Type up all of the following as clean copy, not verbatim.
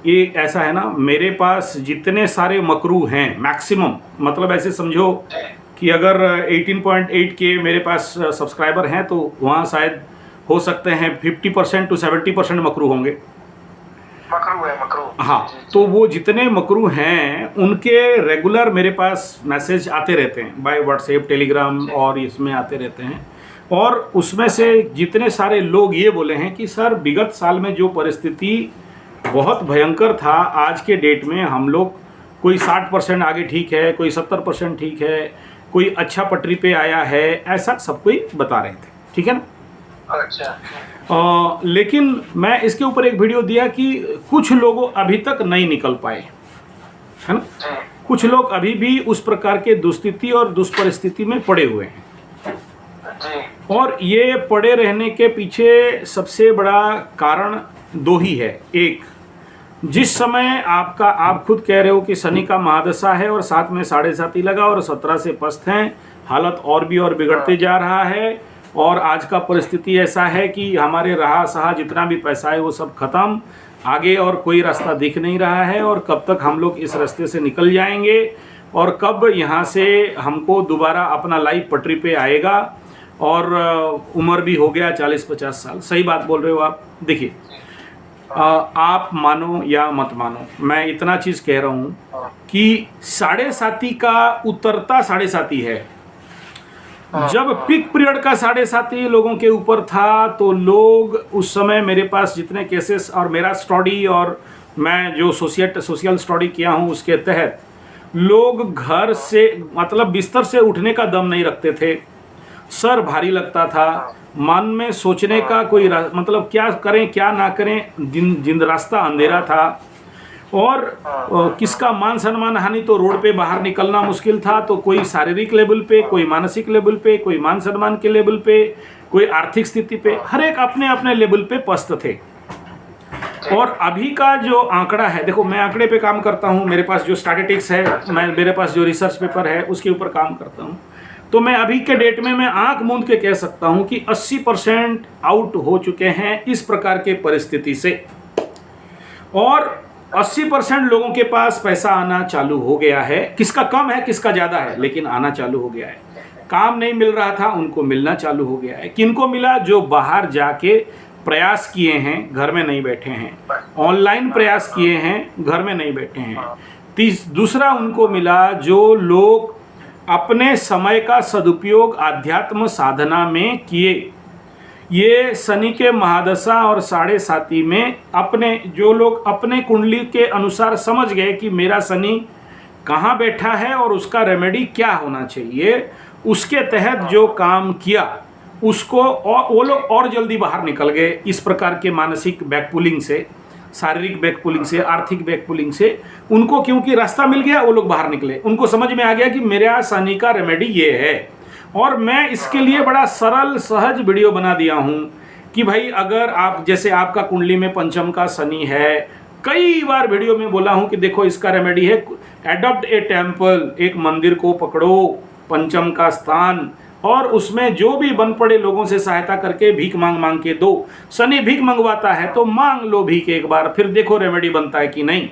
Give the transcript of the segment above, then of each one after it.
ये ऐसा है ना, मेरे पास जितने सारे मकरू हैं मैक्सिमम, मतलब ऐसे समझो कि अगर 18.8 के मेरे पास सब्सक्राइबर हैं तो वहाँ शायद हो सकते हैं 50% to 70% मकरू होंगे। मकरू है, मकरू। हाँ, तो वो जितने मकरू हैं उनके रेगुलर मेरे पास मैसेज आते रहते हैं बाय व्हाट्सएप, टेलीग्राम और इसमें आते रहते हैं। और उसमें से जितने सारे लोग ये बोले हैं कि सर विगत साल में जो परिस्थिति बहुत भयंकर था, आज के डेट में हम लोग कोई 60% आगे ठीक है, कोई 70% ठीक है, कोई अच्छा पटरी पे आया है, ऐसा सब कोई बता रहे थे, ठीक है ना। अच्छा। लेकिन मैं इसके ऊपर एक वीडियो दिया कि कुछ लोग अभी तक नहीं निकल पाए, है ना। कुछ लोग अभी भी उस प्रकार के दुस्थिति और दुष्परिस्थिति में पड़े हुए हैं। और ये पड़े रहने के पीछे सबसे बड़ा कारण दो ही है। एक, जिस समय आपका, आप खुद कह रहे हो कि शनि का महादशा है और साथ में 7.5 लगा और 17 से पस्त हैं, हालत और भी और बिगड़ते जा रहा है। और आज का परिस्थिति ऐसा है कि हमारे रहा सहा जितना भी पैसा है वो सब खत्म, आगे और कोई रास्ता दिख नहीं रहा है। और कब तक हम लोग इस रास्ते से निकल जाएंगे और कब यहाँ से हमको दोबारा अपना लाइफ पटरी पे आएगा। और उम्र भी हो गया 40-50 साल। सही बात बोल रहे हो आप। देखिए, आप मानो या मत मानो, मैं इतना चीज़ कह रहा हूँ कि 7.5 का उतरता 7.5 है। जब पीक पीरियड का 7.5 लोगों के ऊपर था तो लोग उस समय, मेरे पास जितने केसेस और मेरा स्टडी और मैं जो सोशल स्टडी किया हूँ उसके तहत, लोग घर से मतलब बिस्तर से उठने का दम नहीं रखते थे, सर भारी लगता था, मन में सोचने का कोई मतलब क्या करें क्या ना करें, जिन रास्ता अंधेरा था। और किसका मान सम्मान हानि, तो रोड पे बाहर निकलना मुश्किल था। तो कोई शारीरिक लेवल पे, कोई मानसिक लेवल पे, कोई मान सम्मान के लेवल पे, कोई आर्थिक स्थिति पे, हर एक अपने अपने लेवल पे पस्त थे। और अभी का जो आंकड़ा है, देखो मैं आंकड़े पे काम करता हूँ, मेरे पास जो स्टैटिस्टिक्स है, मेरे पास जो रिसर्च पेपर है उसके ऊपर काम करता हूँ। तो मैं अभी के डेट में मैं आंख मूंद के कह सकता हूँ कि 80% आउट हो चुके हैं इस प्रकार के परिस्थिति से। और 80% लोगों के पास पैसा आना चालू हो गया है। किसका कम है, किसका ज़्यादा है, लेकिन आना चालू हो गया है। काम नहीं मिल रहा था, उनको मिलना चालू हो गया है। किनको मिला? जो बाहर जाके प्रयास किए हैं, घर में नहीं बैठे हैं, ऑनलाइन प्रयास किए हैं, घर में नहीं बैठे हैं। दूसरा उनको मिला जो लोग अपने समय का सदुपयोग आध्यात्म साधना में किए। ये शनि के महादशा और 7.5 में अपने, जो लोग अपने कुंडली के अनुसार समझ गए कि मेरा शनि कहाँ बैठा है और उसका रेमेडी क्या होना चाहिए, उसके तहत जो काम किया उसको, और वो लोग और जल्दी बाहर निकल गए इस प्रकार के मानसिक बैकपुलिंग से, शारीरिक बैकपुलिंग से, आर्थिक बैकपुलिंग से। उनको क्योंकि रास्ता मिल गया, वो लोग बाहर निकले। उनको समझ में आ गया कि मेरा शनि का रेमेडी ये है। और मैं इसके लिए बड़ा सरल सहज वीडियो बना दिया हूँ कि भाई अगर आप, जैसे आपका कुंडली में पंचम का शनि है, कई बार वीडियो में बोला हूँ कि देखो इसका रेमेडी है, एडॉप्ट ए टेम्पल, एक मंदिर को पकड़ो, पंचम का स्थान, और उसमें जो भी बन पड़े लोगों से सहायता करके भीख मांग मांग के दो। शनि भीख मंगवाता है तो मांग लो भीख एक बार, फिर देखो रेमेडी बनता है कि नहीं।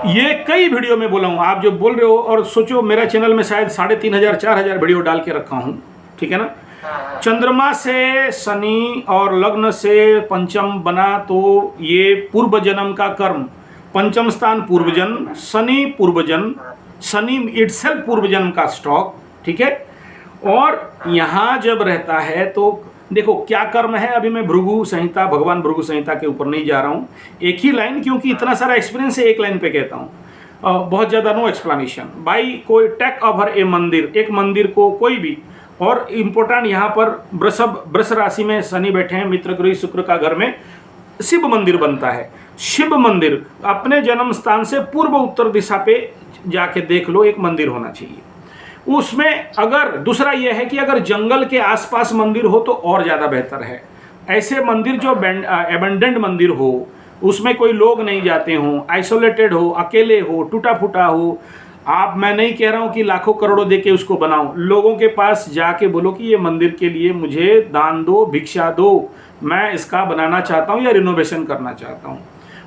ये कई वीडियो में बोला हूँ। आप जो बोल रहे हो, और सोचो मेरा चैनल में शायद 3500-4000 वीडियो डाल के रखा हूँ, ठीक है ना। चंद्रमा से शनि और लग्न से पंचम बना तो ये पूर्व जन्म का कर्म, पंचम स्थान पूर्व जन्म, शनि पूर्व जन्म, शनि इटसेल्फ पूर्व जन्म का स्टॉक, ठीक है। और यहाँ जब रहता है तो देखो क्या कर्म है। अभी मैं भृगु संहिता, भगवान भृगु संहिता के ऊपर नहीं जा रहा हूँ, एक ही लाइन, क्योंकि इतना सारा एक्सपीरियंस है, एक लाइन पे कहता हूँ, बहुत ज़्यादा नो एक्सप्लेनेशन। बाई कोई टेक ओवर ए मंदिर, एक मंदिर को कोई भी। और इम्पोर्टेंट यहाँ पर वृष राशि में शनि बैठे हैं, मित्र गृह शुक्र का घर में शिव मंदिर बनता है। शिव मंदिर अपने जन्म स्थान से पूर्व उत्तर दिशा पे जाके देख लो, एक मंदिर होना चाहिए उसमें। अगर दूसरा यह है कि अगर जंगल के आसपास मंदिर हो तो और ज़्यादा बेहतर है। ऐसे मंदिर जो एबंडेंट मंदिर हो, उसमें कोई लोग नहीं जाते हों, आइसोलेटेड हो, अकेले हो, टूटा फूटा हो। आप, मैं नहीं कह रहा हूँ कि लाखों करोड़ों दे के उसको बनाओ, लोगों के पास जाके बोलो कि ये मंदिर के लिए मुझे दान दो, भिक्षा दो, मैं इसका बनाना चाहता हूँ या रिनोवेशन करना चाहता हूँ।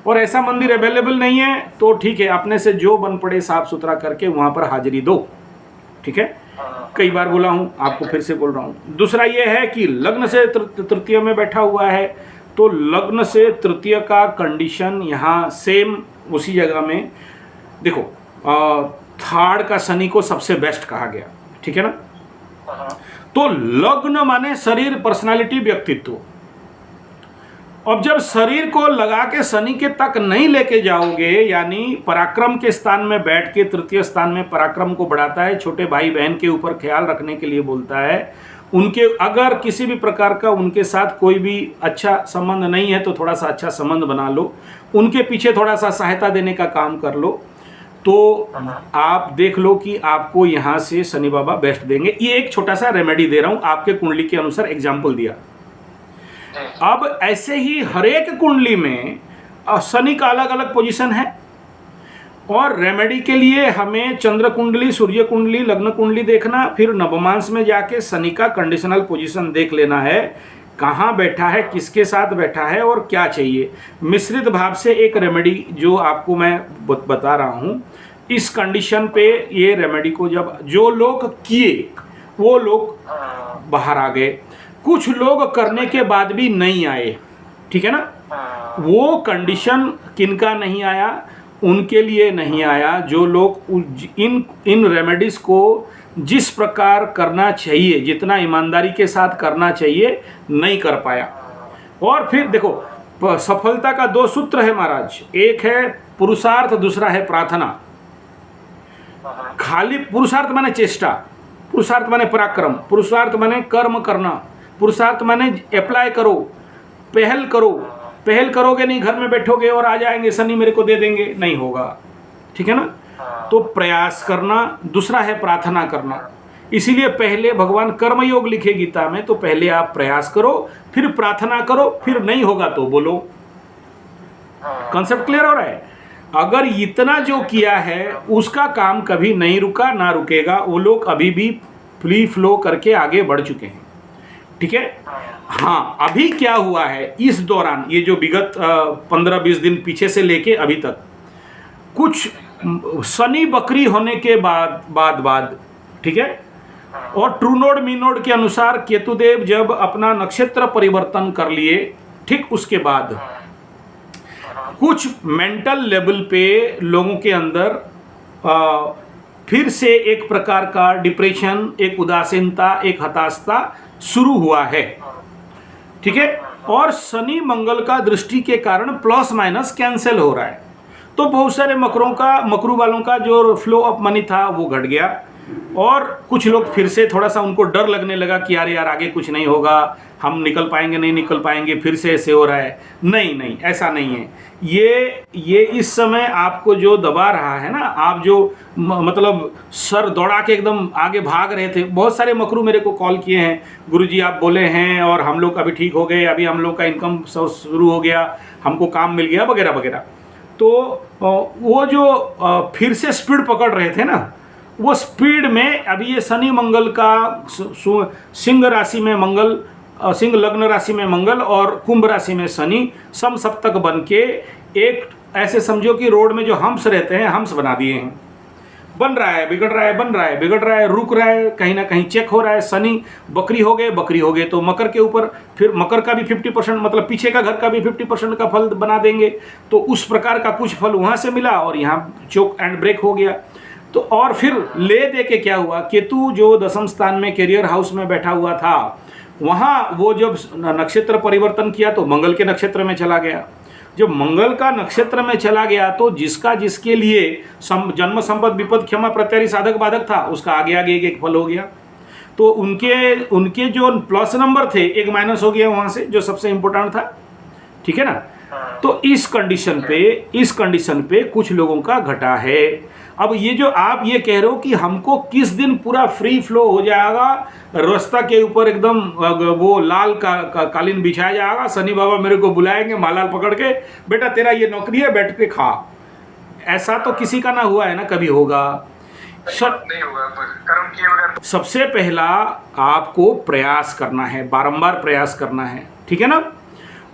और ऐसा मंदिर अवेलेबल नहीं है तो ठीक है, अपने से जो बन पड़े साफ सुथरा करके वहाँ पर हाजिरी दो। ठीक है, कई बार बोला हूँ, आपको फिर से बोल रहा हूँ। दूसरा ये है कि लग्न से तृतीय में बैठा हुआ है, तो लग्न से तृतीय का कंडीशन यहाँ सेम उसी जगह में देखो, थर्ड का शनि को सबसे बेस्ट कहा गया। ठीक है ना, तो लग्न माने शरीर, पर्सनालिटी, व्यक्तित्व। अब जब शरीर को लगा के शनि के तक नहीं लेके जाओगे, यानी पराक्रम के स्थान में बैठ के तृतीय स्थान में पराक्रम को बढ़ाता है, छोटे भाई बहन के ऊपर ख्याल रखने के लिए बोलता है, उनके अगर किसी भी प्रकार का उनके साथ कोई भी अच्छा संबंध नहीं है तो थोड़ा सा अच्छा संबंध बना लो, उनके पीछे थोड़ा सा सहायता देने का काम कर लो, तो आप देख लो कि आपको यहाँ से शनि बाबा बेस्ट देंगे। ये एक छोटा सा रेमेडी दे रहा हूँ, आपके कुंडली के अनुसार एग्जाम्पल दिया। अब ऐसे ही हरेक कुंडली में शनि का अलग अलग पोजीशन है, और रेमेडी के लिए हमें चंद्र कुंडली, सूर्य कुंडली, लग्न कुंडली देखना, फिर नवमांश में जाके शनि का कंडीशनल पोजीशन देख लेना है, कहाँ बैठा है, किसके साथ बैठा है और क्या चाहिए। मिश्रित भाव से एक रेमेडी जो आपको मैं बता रहा हूँ, इस कंडीशन पे ये रेमेडी को जब जो लोग किए वो लोग बाहर आ गए, कुछ लोग करने के बाद भी नहीं आए। ठीक है ना, वो कंडीशन किनका नहीं आया, उनके लिए नहीं आया जो लोग इन रेमेडीज़ को जिस प्रकार करना चाहिए, जितना ईमानदारी के साथ करना चाहिए, नहीं कर पाया। और फिर देखो, सफलता का दो सूत्र है महाराज, एक है पुरुषार्थ, दूसरा है प्रार्थना। खाली पुरुषार्थ माने चेष्टा, पुरुषार्थ माने पराक्रम, पुरुषार्थ माने कर्म करना, पुरुषार्थ माने अप्लाई करो, पहल करो। पहल करोगे नहीं, घर में बैठोगे और आ जाएंगे शनि मेरे को दे देंगे, नहीं होगा। ठीक है ना, तो प्रयास करना, दूसरा है प्रार्थना करना। इसीलिए पहले भगवान कर्मयोग लिखे गीता में, तो पहले आप प्रयास करो, फिर प्रार्थना करो, फिर नहीं होगा तो बोलो। कॉन्सेप्ट क्लियर हो रहा है? अगर इतना जो किया है उसका काम कभी नहीं रुका, ना रुकेगा। वो लोग अभी भी फ्री फ्लो करके आगे बढ़ चुके हैं। ठीक है, हाँ, अभी क्या हुआ है इस दौरान, ये जो विगत 15-20 दिन पीछे से लेके अभी तक, कुछ शनि बकरी होने के बाद ठीक है, और ट्रू नोड मी नोड के अनुसार केतुदेव जब अपना नक्षत्र परिवर्तन कर लिए, ठीक उसके बाद कुछ मेंटल लेवल पे लोगों के अंदर फिर से एक प्रकार का डिप्रेशन, एक उदासीनता, एक हताशता शुरू हुआ है। ठीक है, और शनि मंगल का दृष्टि के कारण प्लस माइनस कैंसिल हो रहा है, तो बहुत सारे मकरू वालों का जो फ्लो ऑफ मनी था वो घट गया, और कुछ लोग फिर से थोड़ा सा उनको डर लगने लगा कि यार आगे कुछ नहीं होगा, हम निकल पाएंगे नहीं निकल पाएंगे, फिर से ऐसे हो रहा है। नहीं, ऐसा नहीं है। ये इस समय आपको जो दबा रहा है ना, आप जो मतलब सर दौड़ा के एकदम आगे भाग रहे थे। बहुत सारे मकरू मेरे को कॉल किए हैं, गुरुजी आप बोले हैं और हम लोग अभी ठीक हो गए, अभी हम लोग का इनकम शुरू हो गया, हमको काम मिल गया वगैरह वगैरह। तो वो जो फिर से स्पीड पकड़ रहे थे ना, वो स्पीड में अभी ये शनि मंगल का सिंह राशि में मंगल, सिंह लग्न राशि में मंगल और कुंभ राशि में शनि समसप्तक बन के एक ऐसे समझो कि रोड में जो हम्स रहते हैं, हम्स बना दिए हैं। बन रहा है, बिगड़ रहा है, बन रहा है, बिगड़ रहा है, रुक रहा है, कहीं ना कहीं चेक हो रहा है। शनि बकरी हो गए तो मकर के ऊपर फिर मकर का भी 50%, मतलब पीछे का घर का भी 50% का फल बना देंगे। तो उस प्रकार का कुछ फल वहाँ से मिला और यहाँ चोक एंड ब्रेक हो गया। तो और फिर ले दे के क्या हुआ, केतु जो दशम स्थान में कैरियर हाउस में बैठा हुआ था, वहाँ वो जब नक्षत्र परिवर्तन किया तो मंगल के नक्षत्र में चला गया। जब मंगल का नक्षत्र में चला गया तो जिसका जिसके लिए जन्म संपद विपद क्षमा प्रत्यारी साधक बाधक था, उसका आगे आगे एक फल हो गया। तो उनके जो प्लस नंबर थे, एक माइनस हो गया वहाँ से, जो सबसे इम्पोर्टेंट था। ठीक है ना, तो इस कंडीशन पे कुछ लोगों का घटा है। अब ये जो आप ये कह रहे हो कि हमको किस दिन पूरा फ्री फ्लो हो जाएगा, रास्ता के ऊपर एकदम वो लाल कालीन बिछाया जाएगा, शनि बाबा मेरे को बुलाएंगे मालाल पकड़ के, बेटा तेरा ये नौकरी है, बैठ के खा, ऐसा तो किसी का ना हुआ है ना कभी होगा। नहीं होगा, कर्म किए बगैर। सबसे पहला आपको प्रयास करना है, बारंबार प्रयास करना है। ठीक है ना,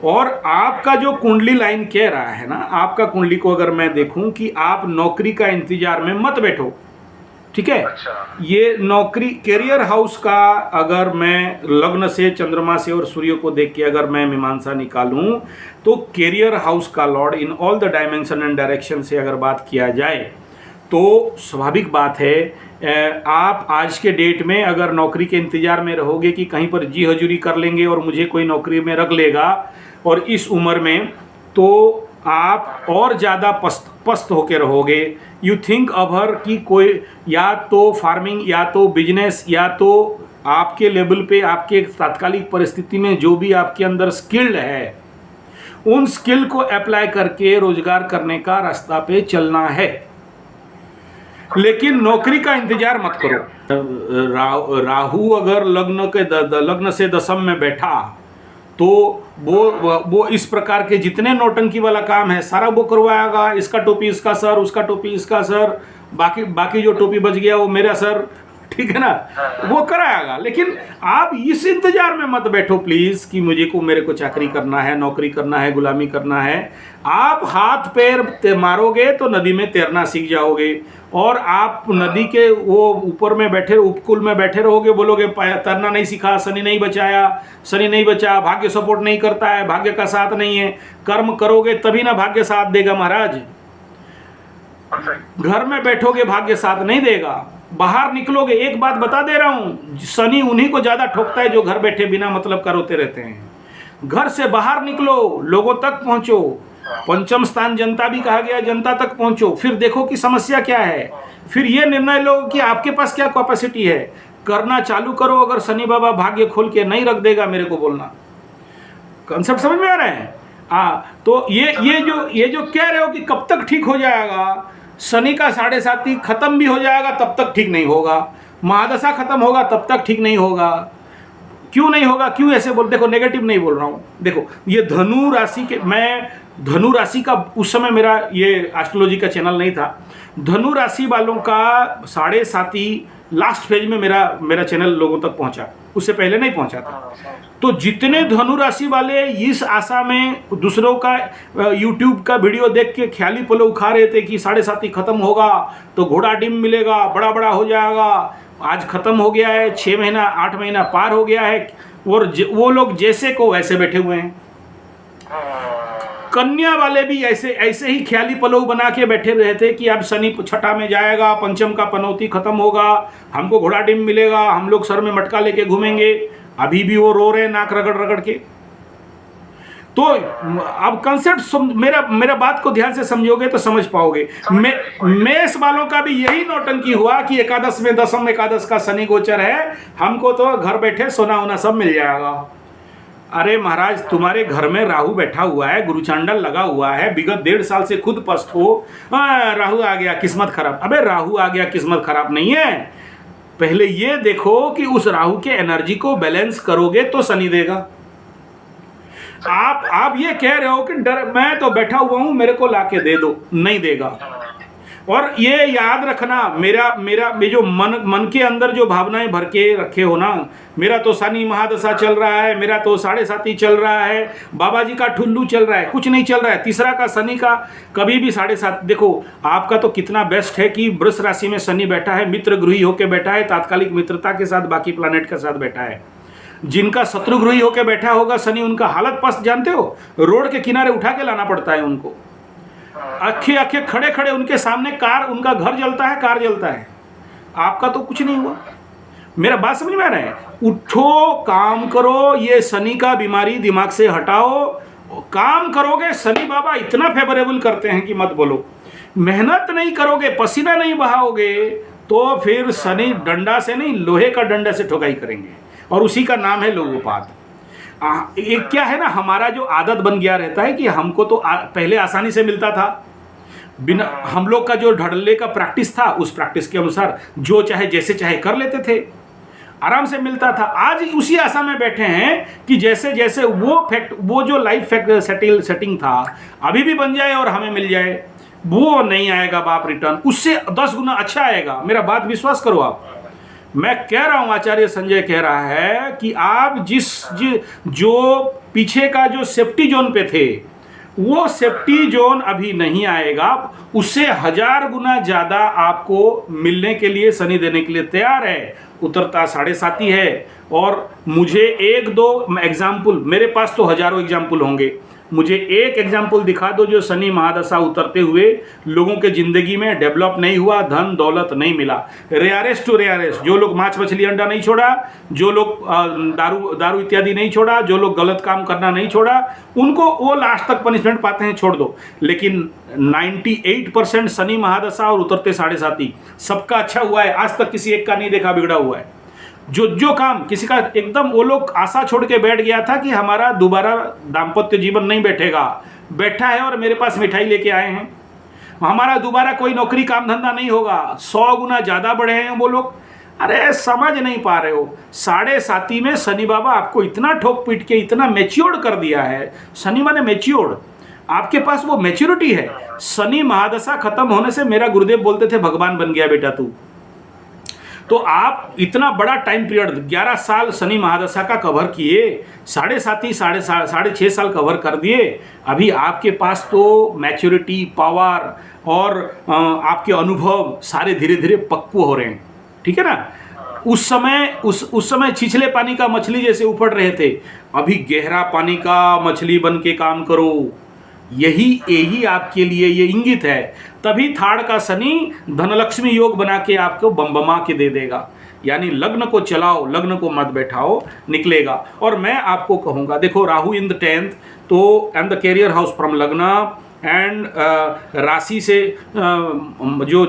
और आपका जो कुंडली लाइन कह रहा है ना, आपका कुंडली को अगर मैं देखूं कि आप नौकरी का इंतजार में मत बैठो, ठीक है। अच्छा। ये नौकरी कैरियर हाउस का अगर मैं लग्न से, चंद्रमा से और सूर्य को देख के अगर मैं मीमांसा निकालूं तो कैरियर हाउस का Lord in all the dimension and direction से अगर बात किया जाए तो स्वाभाविक बात है, आप आज के डेट में अगर नौकरी के इंतजार में रहोगे कि कहीं पर जी हजूरी कर लेंगे और मुझे कोई नौकरी में रख लेगा, और इस उम्र में, तो आप और ज़्यादा पस्त होके रहोगे। यू थिंक अभर कि कोई या तो फार्मिंग या तो बिजनेस या तो आपके लेवल पे, आपके तात्कालिक परिस्थिति में जो भी आपके अंदर स्किल्ड है, उन स्किल को अप्लाई करके रोजगार करने का रास्ता पे चलना है, लेकिन नौकरी का इंतजार मत करो। राहु अगर लग्न से दशम में बैठा तो वो इस प्रकार के जितने नौटंकी वाला काम है सारा वो करवाएगा। इसका टोपी इसका सर, उसका टोपी इसका सर, बाकी जो टोपी बच गया वो मेरा सर, ठीक है ना, वो कराएगा। लेकिन आप इस इंतजार में मत बैठो प्लीज कि मेरे को चाकरी करना है, नौकरी करना है, गुलामी करना है। आप हाथ पैर मारोगे तो नदी में तैरना सीख जाओगे, और आप नदी के वो ऊपर में बैठे, उपकूल में बैठे रहोगे, बोलोगे तैरना नहीं सीखा, शनि नहीं बचाया, शनि नहीं बचा, भाग्य सपोर्ट नहीं करता है, भाग्य का साथ नहीं है। कर्म करोगे तभी ना भाग्य साथ देगा महाराज। घर में बैठोगे भाग्य साथ नहीं देगा। बाहर निकलोगे, एक बात बता दे रहा हूं, शनि उन्हीं को ज्यादा ठोकता है जो घर बैठे बिना मतलब का रोते रहते हैं। घर से बाहर निकलो, लोगों तक पहुंचो। पंचम स्थान जनता भी कहा गया, जनता तक पहुंचो, फिर देखो कि समस्या क्या है, फिर ये निर्णय लो कि आपके पास क्या कैपेसिटी है, करना चालू करो। अगर शनि बाबा भाग्य खोल के नहीं रख देगा, मेरे को बोलना। कंसेप्ट समझ में आ रहे हैं? तो ये जो कह रहे हो कि कब तक ठीक हो जाएगा, शनि का 7.5 खत्म भी हो जाएगा तब तक ठीक नहीं होगा, महादशा खत्म होगा तब तक ठीक नहीं होगा। क्यों नहीं होगा, क्यों ऐसे बोल, देखो नेगेटिव नहीं बोल रहा हूँ। देखो ये धनु राशि के, मैं धनु राशि का उस समय मेरा ये एस्ट्रोलॉजी का चैनल नहीं था। धनु राशि वालों का 7.5 लास्ट फेज में मेरा चैनल लोगों तक पहुंचा, उससे पहले नहीं पहुंचा था। तो जितने धनु राशि वाले इस आशा में दूसरों का यूट्यूब का वीडियो देख के ख्याली पलो खा रहे थे कि 7.5 खत्म होगा तो घोड़ा डिम मिलेगा, बड़ा बड़ा हो जाएगा, आज खत्म हो गया है, 6 महीना 8 महीना पार हो गया है, और वो लोग जैसे को वैसे बैठे हुए हैं। कन्या वाले भी ऐसे ही ख्याली पलव बना के बैठे रहे थे कि अब शनि छठा में जाएगा, पंचम का पनौती खत्म होगा, हमको घोड़ा डिम मिलेगा, हम लोग सर में मटका लेके घूमेंगे। अभी भी वो रो रहे हैं नाक रगड़ रगड़ के। तो अब कंसेप्ट मेरा बात को ध्यान से समझोगे तो समझ पाओगे। मेष वालों का भी यही नौटंकी हुआ कि एकादश में दशम एकादश का शनि गोचर है, हमको तो घर बैठे सोना वोना सब मिल जाएगा। अरे महाराज, तुम्हारे घर में राहु बैठा हुआ है, गुरुचांडल लगा हुआ है, विगत 1.5 साल से खुद पस्त हो, राहु आ गया किस्मत खराब। अबे राहु आ गया किस्मत खराब नहीं है, पहले ये देखो कि उस राहु के एनर्जी को बैलेंस करोगे तो शनि देगा। आप ये कह रहे हो कि मैं तो बैठा हुआ हूं, मेरे को लाके दे दो, नहीं देगा। और ये याद रखना, मेरा जो मन के अंदर जो भावनाएं भर के रखे हो ना, मेरा तो शनि महादशा चल रहा है, मेरा तो 7.5 चल रहा है, बाबा जी का ठुल्लू चल रहा है, कुछ नहीं चल रहा है। तीसरा का शनि का कभी भी 7.5। देखो आपका तो कितना बेस्ट है कि वृष राशि में शनि बैठा है, मित्र गृही होकर बैठा है, तात्कालिक मित्रता के साथ बाकी प्लानेट के साथ बैठा है। जिनका शत्रु गृही होकर बैठा होगा शनि, उनका हालत पस्त जानते हो, रोड के किनारे उठा के लाना पड़ता है उनको। आखे खड़े खड़े उनके सामने कार, उनका घर जलता है, कार जलता है। आपका तो कुछ नहीं हुआ। मेरा बात समझ में आ रहा है? उठो, काम करो, ये शनि का बीमारी दिमाग से हटाओ, काम करोगे शनि बाबा इतना फेवरेबल करते हैं कि मत बोलो। मेहनत नहीं करोगे, पसीना नहीं बहाओगे, तो फिर शनि डंडा से नहीं, लोहे का डंडा से ठोकाई करेंगे, और उसी का नाम है लोगोपात। एक क्या है ना, हमारा जो आदत बन गया रहता है कि हमको तो पहले आसानी से मिलता था, बिना हम लोग का जो ढड़ले का प्रैक्टिस था, उस प्रैक्टिस के अनुसार जो चाहे जैसे चाहे कर लेते थे, आराम से मिलता था। आज उसी आशा में बैठे हैं कि जैसे जैसे वो जो लाइफ सेटिंग था अभी भी बन जाए और हमें मिल जाए, वो नहीं आएगा बाप रिटर्न, उससे 10 गुना अच्छा आएगा। मेरा बात विश्वास करो आप। मैं कह रहा हूं, आचार्य संजय कह रहा है कि आप जो पीछे का जो सेफ्टी जोन पे थे, वो सेफ्टी जोन अभी नहीं आएगा, उससे 1000 गुना ज़्यादा आपको मिलने के लिए शनि देने के लिए तैयार है। उतरता 7.5 है। और मुझे 1-2 एग्जाम्पल, मेरे पास तो हज़ारों एग्जाम्पल होंगे, मुझे एक एग्जाम्पल दिखा दो जो शनि महादशा उतरते हुए लोगों के ज़िंदगी में डेवलप नहीं हुआ, धन दौलत नहीं मिला। रेयरेस्ट टू रेयरेस्ट, जो लोग मांस मछली अंडा नहीं छोड़ा, जो लोग दारू इत्यादि नहीं छोड़ा, जो लोग गलत काम करना नहीं छोड़ा, उनको वो लास्ट तक पनिशमेंट पाते हैं, छोड़ दो। लेकिन 98% शनि महादशा और उतरते 7.5 सबका अच्छा हुआ है। आज तक किसी एक का नहीं देखा बिगड़ा हुआ है। जो काम किसी का एकदम, वो लोग आशा छोड़ के बैठ गया था कि हमारा दोबारा दाम्पत्य जीवन नहीं बैठा है और मेरे पास मिठाई लेके आए हैं, हमारा दोबारा कोई नौकरी काम धंधा नहीं होगा, 100 गुना ज़्यादा बढ़े हैं वो लोग। अरे समझ नहीं पा रहे हो, 7.5 में शनि बाबा आपको इतना ठोक पीट के इतना मैच्योर्ड कर दिया है। शनि माने मैच्योर्ड, आपके पास वो मैच्योरिटी है। शनि महादशा खत्म होने से मेरा गुरुदेव बोलते थे भगवान बन गया बेटा तू। तो आप इतना बड़ा टाइम पीरियड 11 साल शनि महादशा का कवर किए, 6.5 साल कवर कर दिए। अभी आपके पास तो मैच्योरिटी, पावर और आपके अनुभव सारे धीरे धीरे पक्व हो रहे हैं, ठीक है ना। उस समय छिछले पानी का मछली जैसे उफड़ रहे थे, अभी गहरा पानी का मछली बन के काम करो। यही आपके लिए ये इंगित है। तभी थाड़ का शनि धनलक्ष्मी योग बना के आपको बमबमा के दे देगा। यानी लग्न को चलाओ, लग्न को मत बैठाओ, निकलेगा। और मैं आपको कहूँगा, देखो राहु इन द 10th, तो and the career house from लग्न एंड राशि से जो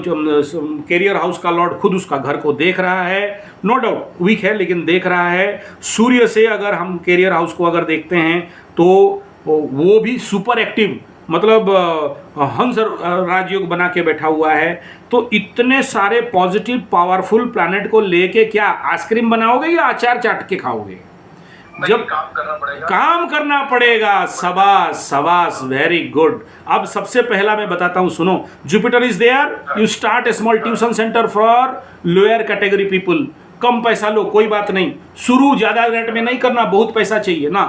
कैरियर हाउस का लॉर्ड खुद उसका घर को देख रहा है, नो डाउट वीक है लेकिन देख रहा है। सूर्य से अगर हम कैरियर हाउस को अगर देखते हैं तो वो भी सुपर एक्टिव, मतलब हंस राजयोग बना के बैठा हुआ है। तो इतने सारे पॉजिटिव पावरफुल प्लैनेट को लेके क्या आइसक्रीम बनाओगे या अचार चाट के खाओगे? जब काम करना पड़ेगा। सबास, वेरी गुड। अब सबसे पहला मैं बताता हूँ, सुनो। Jupiter is there, you start a small tuition center for lower category people. कम पैसा लो, कोई बात नहीं, शुरू ज़्यादा रेट में नहीं करना, बहुत पैसा चाहिए ना,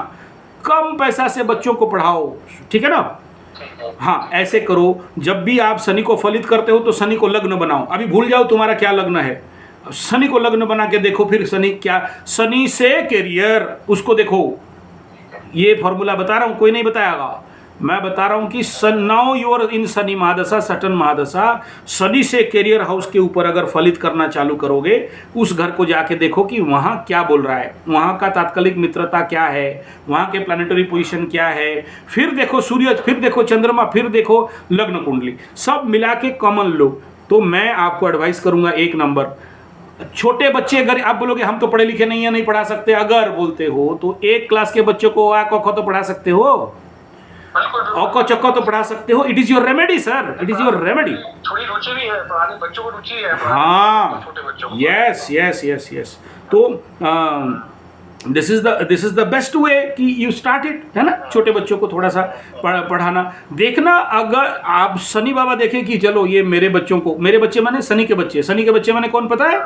कम पैसा से बच्चों को पढ़ाओ, ठीक है ना। हाँ, ऐसे करो। जब भी आप शनि को फलित करते हो तो शनि को लग्न बनाओ। अभी भूल जाओ तुम्हारा क्या लग्न है, शनि को लग्न बना के देखो, फिर शनि से कैरियर, उसको देखो। ये फॉर्मूला बता रहा हूँ, कोई नहीं बताएगा। मैं बता रहा हूँ कि now you are in Shani mahadasha, Saturn mahadasha. Shani से कैरियर हाउस के ऊपर अगर फलित करना चालू करोगे, उस घर को जाके देखो कि वहाँ क्या बोल रहा है, वहाँ का तात्कालिक मित्रता क्या है, वहाँ के प्लानिटरी पोजीशन क्या है, फिर देखो सूर्य, फिर देखो चंद्रमा, फिर देखो लग्न कुंडली, सब मिला के कॉमन लो। तो मैं आपको एडवाइस करूँगा, 1 नंबर, छोटे बच्चे अगर आप बोलोगे हम तो पढ़े लिखे नहीं है, नहीं पढ़ा सकते, अगर बोलते हो तो 1 क्लास के बच्चों को आ क ख तो पढ़ा सकते हो, औको चक्को तो पढ़ा सकते हो। It is your remedy sir, it is your remedy. थोड़ी रुचि भी है, पढ़ाने बच्चों को रुचि है, हाँ, छोटे बच्चों को। यस। तो this is the best way कि यू स्टार्ट इट, है ना। छोटे बच्चों को थोड़ा सा पढ़ाना। देखना, अगर आप शनि बाबा देखें कि चलो ये मेरे बच्चों को, मेरे बच्चे माने शनि के बच्चे माने कौन पता है?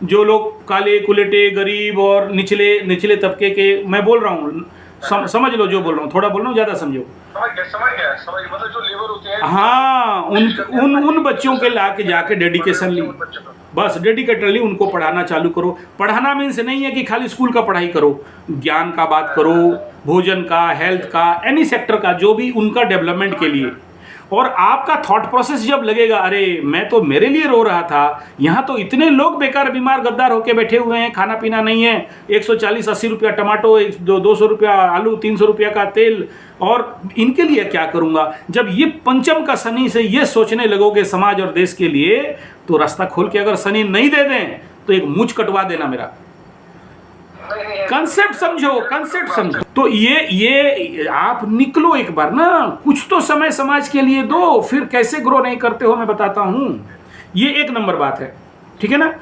जो लोग काले कुलेटे गरीब और निचले तबके के, मैं बोल रहा हूँ, समझ लो जो बोल रहा हूँ, थोड़ा बोल रहा हूँ, ज़्यादा समझो। समझ गया, मतलब जो लेबर होते हैं, हाँ, उन बच्चों के ला के जाके डेडिकेशन ली, बस डेडिकेटेडली उनको पढ़ाना चालू करो। पढ़ाना मीन्स नहीं है कि खाली स्कूल का पढ़ाई करो, ज्ञान का बात करो, भोजन का, हेल्थ का, एनी सेक्टर का, जो भी उनका डेवलपमेंट के लिए। और आपका थॉट प्रोसेस जब लगेगा, अरे मैं तो मेरे लिए रो रहा था, यहाँ तो इतने लोग बेकार बीमार गद्दार होके बैठे हुए हैं, खाना पीना नहीं है, 140-80 रुपया टमाटो, 200 रुपया आलू, 300 रुपया का तेल, और इनके लिए क्या करूँगा। जब ये पंचम का शनि से ये सोचने लगोगे समाज और देश के लिए, तो रास्ता खोल के अगर शनि नहीं दे दें तो एक मूंछ कटवा देना मेरा। कंसेप्ट समझो। तो ये आप निकलो एक बार ना, कुछ तो समय समाज के लिए दो, फिर कैसे ग्रो नहीं करते हो मैं बताता हूँ। ये 1 नंबर बात है, ठीक है ना।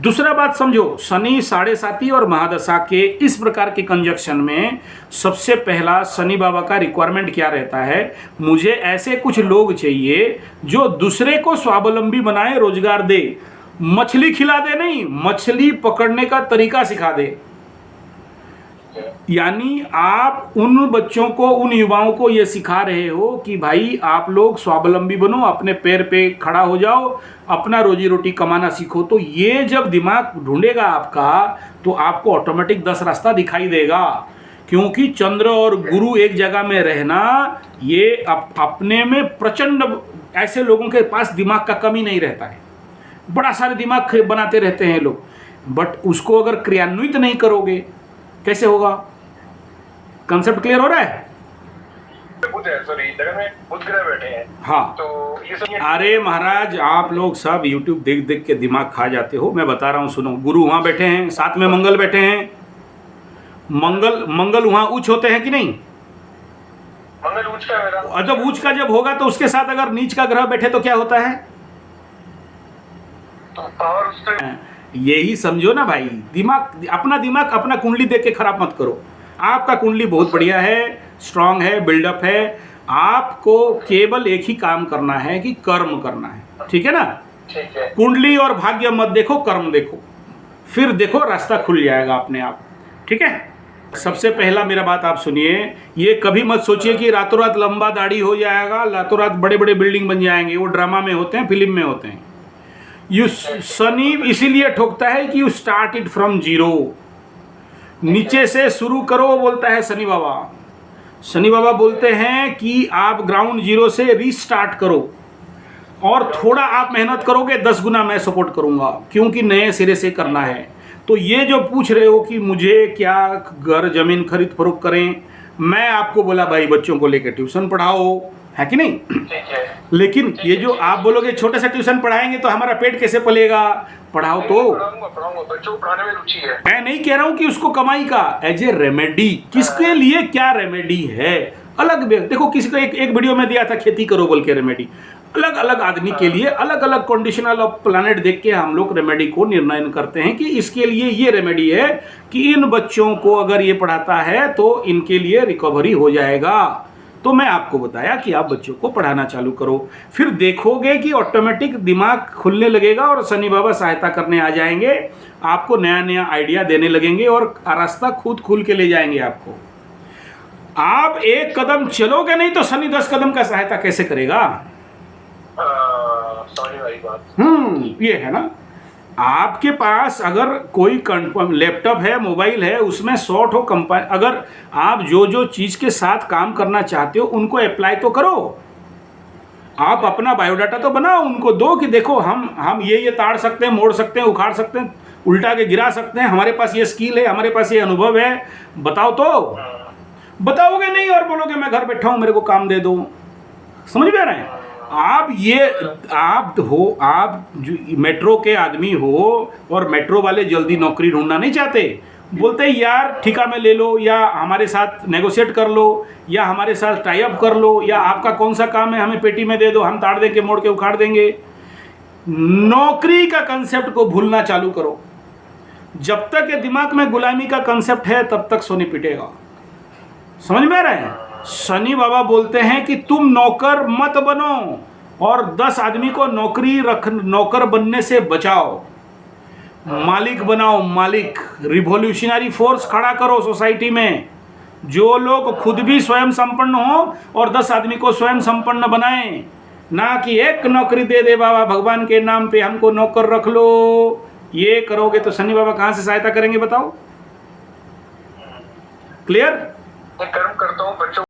दूसरा बात समझो, शनि 7.5 और महादशा के इस प्रकार के कंजक्शन में सबसे पहला शनि बाबा का रिक्वायरमेंट क्या रहता है? मुझे ऐसे कुछ लोग चाहिए जो दूसरे को स्वावलंबी बनाए, रोजगार दे, मछली खिला दे नहीं, मछली पकड़ने का तरीका सिखा दे। यानी आप उन बच्चों को, उन युवाओं को ये सिखा रहे हो कि भाई आप लोग स्वावलंबी बनो, अपने पैर पे खड़ा हो जाओ, अपना रोजी रोटी कमाना सीखो। तो ये जब दिमाग ढूंढेगा आपका, तो आपको ऑटोमेटिक 10 रास्ता दिखाई देगा। क्योंकि चंद्र और गुरु एक जगह में रहना, ये अपने में प्रचंड, ऐसे लोगों के पास दिमाग का कमी नहीं रहता है, बड़ा सारे दिमाग बनाते रहते हैं लोग, बट उसको अगर क्रियान्वित नहीं करोगे कैसे होगा? कंसेप्ट क्लियर हो रहा है? बुध है, सॉरी, जगह में बुध ग्रह बैठे हैं। हाँ, तो ये सब अरे महाराज, आप लोग सब YouTube देख देख के दिमाग खा जाते हो। मैं बता रहा हूँ, सुनो। गुरु वहाँ बैठे हैं, साथ में मंगल बैठे हैं। मंगल वहाँ उच्च होते हैं कि नहीं? मंगल उच्च का है मेरा। और जब उच्च का जब होगा तो उसके साथ अगर नीच का ग्रह बैठे तो क्या होता है? तो पावर उससे यही समझो ना भाई। दिमाग, अपना कुंडली देख के खराब मत करो। आपका कुंडली बहुत बढ़िया है, स्ट्रांग है, बिल्डअप है। आपको केवल एक ही काम करना है कि कर्म करना है, ठीक है ना? ठीक है। कुंडली और भाग्य मत देखो, कर्म देखो, फिर देखो रास्ता खुल जाएगा अपने आप, ठीक है? सबसे पहला मेरा बात आप सुनिए, ये कभी मत सोचिए कि रातों रात लंबा दाढ़ी हो जाएगा, रातों रात बड़े बड़े बिल्डिंग बन जाएंगे। वो ड्रामा में होते हैं, फिल्म में होते हैं। यू शनि इसीलिए ठोकता है कि you start it from zero, नीचे से शुरू करो, बोलता है शनि बाबा। शनि बाबा बोलते हैं कि आप ग्राउंड जीरो से रीस्टार्ट करो, और थोड़ा आप मेहनत करोगे 10 गुना मैं सपोर्ट करूंगा, क्योंकि नए सिरे से करना है। तो ये जो पूछ रहे हो कि मुझे क्या घर जमीन खरीद फरोख्त करें, मैं आपको बोला भाई बच्चों को लेकर ट्यूशन पढ़ाओ, है कि नहीं? ठीक है। लेकिन ये जो आप बोलोगे छोटे से ट्यूशन पढ़ाएंगे तो हमारा पेट कैसे पलेगा? पढ़ाओ तो। पढ़ाऊंगा, बच्चों को पढ़ाने में रुचि है। मैं नहीं कह रहा हूं कि उसको कमाई का, एज ए रेमेडी, किसके लिए क्या रेमेडी है अलग। देखो किसी को एक वीडियो में दिया था खेती करो बोल के रेमेडी। अलग अलग आदमी के लिए अलग अलग कंडीशनल ऑफ प्लानेट देख के हम लोग रेमेडी को निर्णय करते हैं कि इसके लिए ये रेमेडी है कि इन बच्चों को अगर ये पढ़ाता है तो इनके लिए रिकवरी हो जाएगा। तो मैं आपको बताया कि आप बच्चों को पढ़ाना चालू करो, फिर देखोगे कि ऑटोमेटिक दिमाग खुलने लगेगा और शनि बाबा सहायता करने आ जाएंगे, आपको नया नया आइडिया देने लगेंगे और रास्ता खुद खुल के ले जाएंगे आपको। आप एक कदम चलोगे नहीं तो शनि 10 कदम का सहायता कैसे करेगा? सॉरी भाई बात। ये है ना। आपके पास अगर कोई लैपटॉप है, मोबाइल है, उसमें 100 ठो कंपनी, अगर आप जो जो चीज़ के साथ काम करना चाहते हो उनको अप्लाई तो करो। आप अपना बायोडाटा तो बनाओ, उनको दो कि देखो हम ये ताड़ सकते हैं, मोड़ सकते हैं, उखाड़ सकते हैं, उल्टा के गिरा सकते हैं, हमारे पास ये स्किल है, हमारे पास ये अनुभव है, बताओ तो। बताओगे नहीं और बोलोगे मैं घर बैठा हूँ, मेरे को काम दे दो। समझ में आ रहा है? आप जो मेट्रो के आदमी हो और मेट्रो वाले जल्दी नौकरी ढूंढना नहीं चाहते, बोलते यार ठेका में ले लो, या हमारे साथ नेगोशिएट कर लो, या हमारे साथ टाई अप कर लो, या आपका कौन सा काम है हमें पेटी में दे दो, हम ताड़ देंगे, मोड़ के उखाड़ देंगे। नौकरी का कंसेप्ट को भूलना चालू करो। जब तक ये दिमाग में गुलामी का कंसेप्ट है तब तक सोनी पिटेगा। समझ में आ रहा है? शनि बाबा बोलते हैं कि तुम नौकर मत बनो और 10 आदमी को नौकर बनने से बचाओ, मालिक बनाओ। मालिक, रिवॉल्यूशनरी फोर्स खड़ा करो सोसाइटी में, जो लोग खुद भी स्वयं संपन्न हो और 10 आदमी को स्वयं संपन्न बनाएं। ना कि एक नौकरी दे दे बाबा भगवान के नाम पे, हमको नौकर रख लो। ये करोगे तो शनि बाबा कहाँ से सहायता करेंगे बताओ? क्लियर? मैं कर्म करता हूँ बच्चों